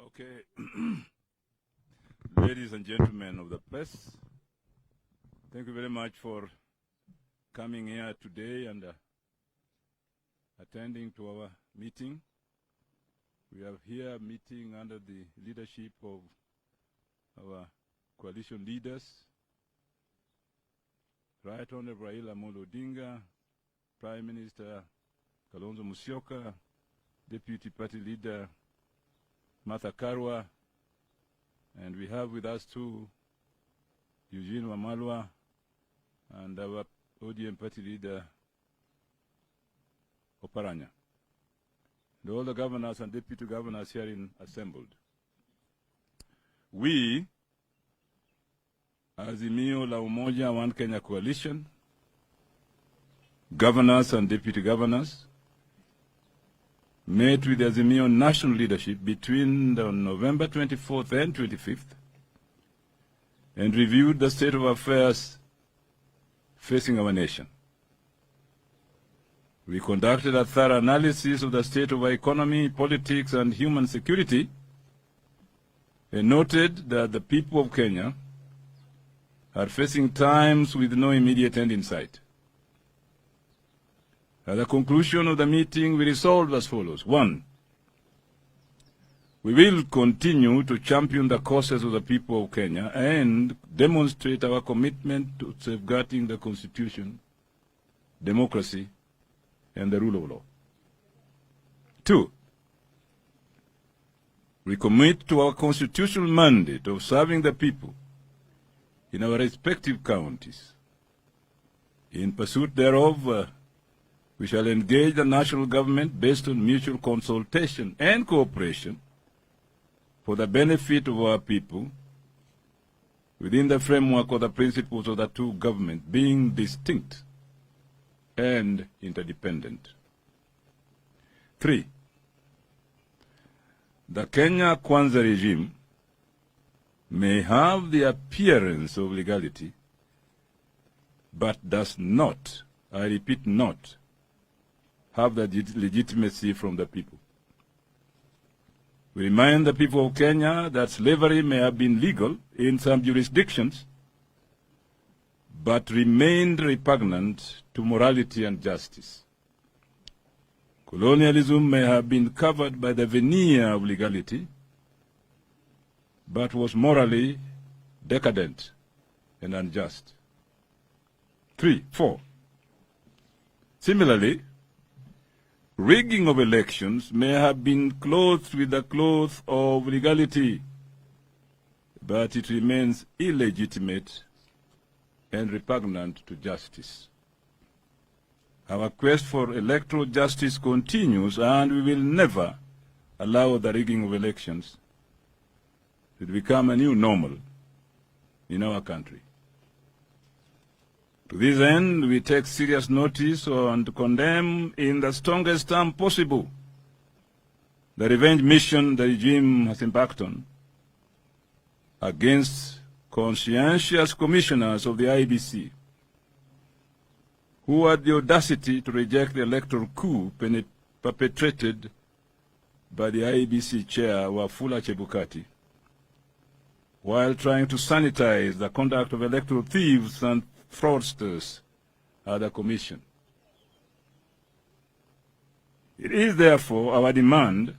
Okay. Ladies and gentlemen of the press, thank you very much for coming here today and attending to our meeting. We are here meeting under the leadership of our coalition leaders, Right Honorable Raila Amolo Odinga, Prime Minister Kalonzo Musyoka, Deputy Party Leader Martha Karua, and we have with us too Eugene Wamalwa and our ODM Party Leader Oparanya, and all the governors and deputy governors here assembled. We, Azimio la Umoja One Kenya Coalition, governors and deputy governors, met with the Azimio national leadership between November 24th and 25th and reviewed the state of affairs facing our nation. We conducted a thorough analysis of the state of our economy, politics, and human security, and noted that the people of Kenya are facing times with no immediate end in sight. At the conclusion of the meeting, we resolved as follows. 1, we will continue to champion the causes of the people of Kenya and demonstrate our commitment to safeguarding the Constitution, democracy, and the rule of law. 2, we commit to our constitutional mandate of serving the people in our respective counties. In pursuit thereof, we shall engage the national government based on mutual consultation and cooperation for the benefit of our people within the framework of the principles of the two governments being distinct and interdependent. 3, the Kenya Kwanza regime may have the appearance of legality, but does not, I repeat not, have the legitimacy from the people. We remind the people of Kenya that slavery may have been legal in some jurisdictions, but remained repugnant to morality and justice. Colonialism may have been covered by the veneer of legality, but was morally decadent and unjust. 4, similarly, rigging of elections may have been clothed with the cloth of legality, but it remains illegitimate and repugnant to justice. Our quest for electoral justice continues, and we will never allow the rigging of elections to become a new normal in our country. To this end, we take serious notice and condemn in the strongest term possible the revenge mission the regime has embarked on against conscientious commissioners of the IEBC, who had the audacity to reject the electoral coup perpetrated by the IEBC chair, Wafula Chebukati, while trying to sanitize the conduct of electoral thieves and fraudsters at the Commission. It is therefore our demand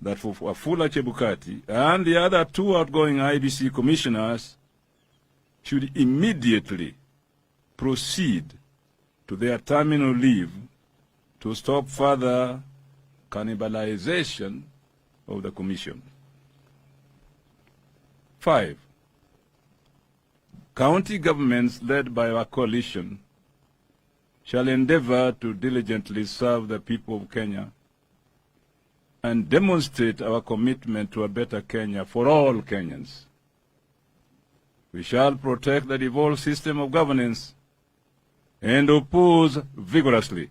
that for Wafula Chebukati and the other two outgoing IEBC commissioners should immediately proceed to their terminal leave to stop further cannibalization of the Commission. 5. County governments led by our coalition shall endeavor to diligently serve the people of Kenya and demonstrate our commitment to a better Kenya for all Kenyans. We shall protect the devolved system of governance and oppose vigorously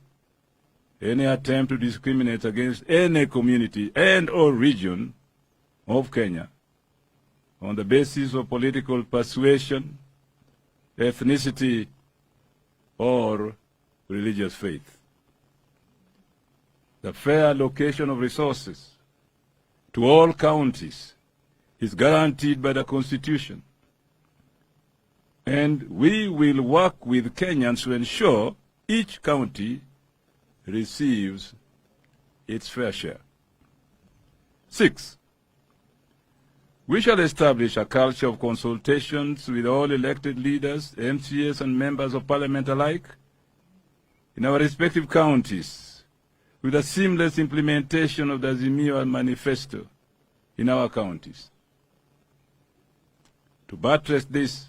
any attempt to discriminate against any community and or region of Kenya on the basis of political persuasion, ethnicity, or religious faith. The fair allocation of resources to all counties is guaranteed by the Constitution, and we will work with Kenyans to ensure each county receives its fair share. 6. We shall establish a culture of consultations with all elected leaders, MCAs, and members of parliament alike in our respective counties, with a seamless implementation of the Azimio and manifesto in our counties. To buttress this,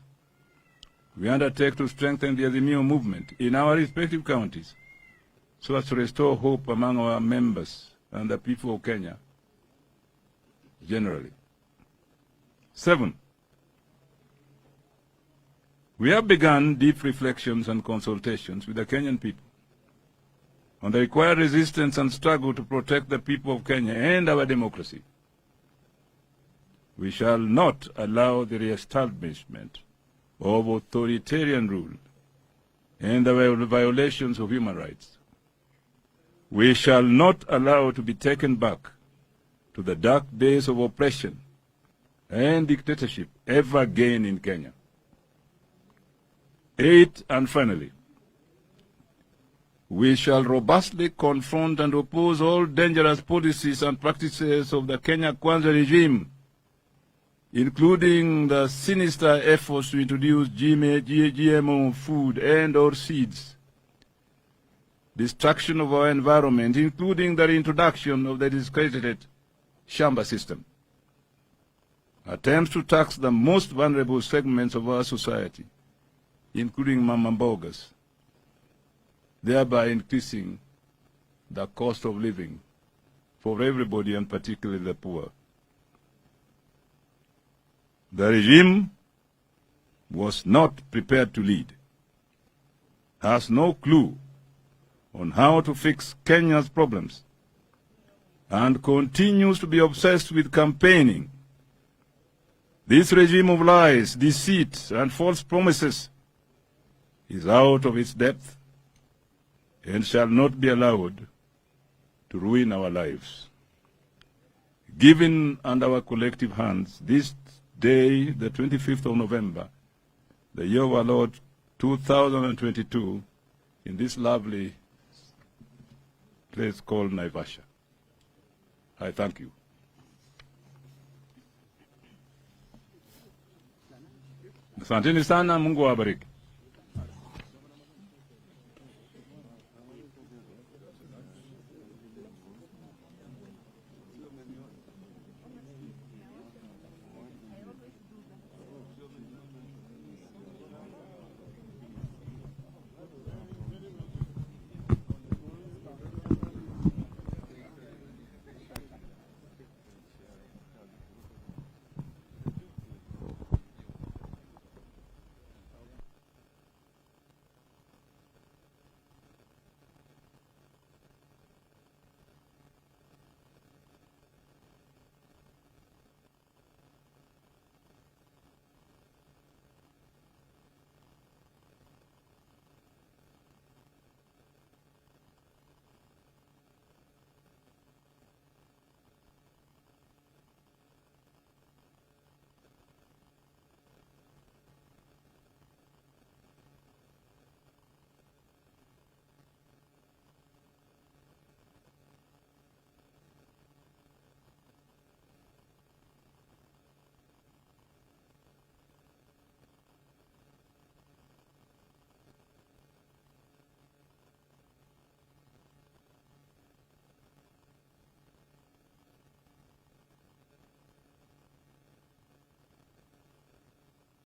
we undertake to strengthen the Azimio movement in our respective counties so as to restore hope among our members and the people of Kenya generally. 7. We have begun deep reflections and consultations with the Kenyan people on the required resistance and struggle to protect the people of Kenya and our democracy. We shall not allow the re-establishment of authoritarian rule and the violations of human rights. We shall not allow to be taken back to the dark days of oppression and dictatorship ever again in Kenya. 8, and finally, we shall robustly confront and oppose all dangerous policies and practices of the Kenya Kwanza regime, including the sinister efforts to introduce GMO food and or seeds, destruction of our environment, including the reintroduction of the discredited Shamba system, attempts to tax the most vulnerable segments of our society, including mama mbogas, thereby increasing the cost of living for everybody and particularly the poor. The regime was not prepared to lead, has no clue on how to fix Kenya's problems, and continues to be obsessed with campaigning. This regime of lies, deceit, and false promises is out of its depth and shall not be allowed to ruin our lives. Given under our collective hands, this day, the 25th of November, the year of our Lord 2022, in this lovely place called Naivasha. I thank you. Asanteni sana, Mungu awabariki.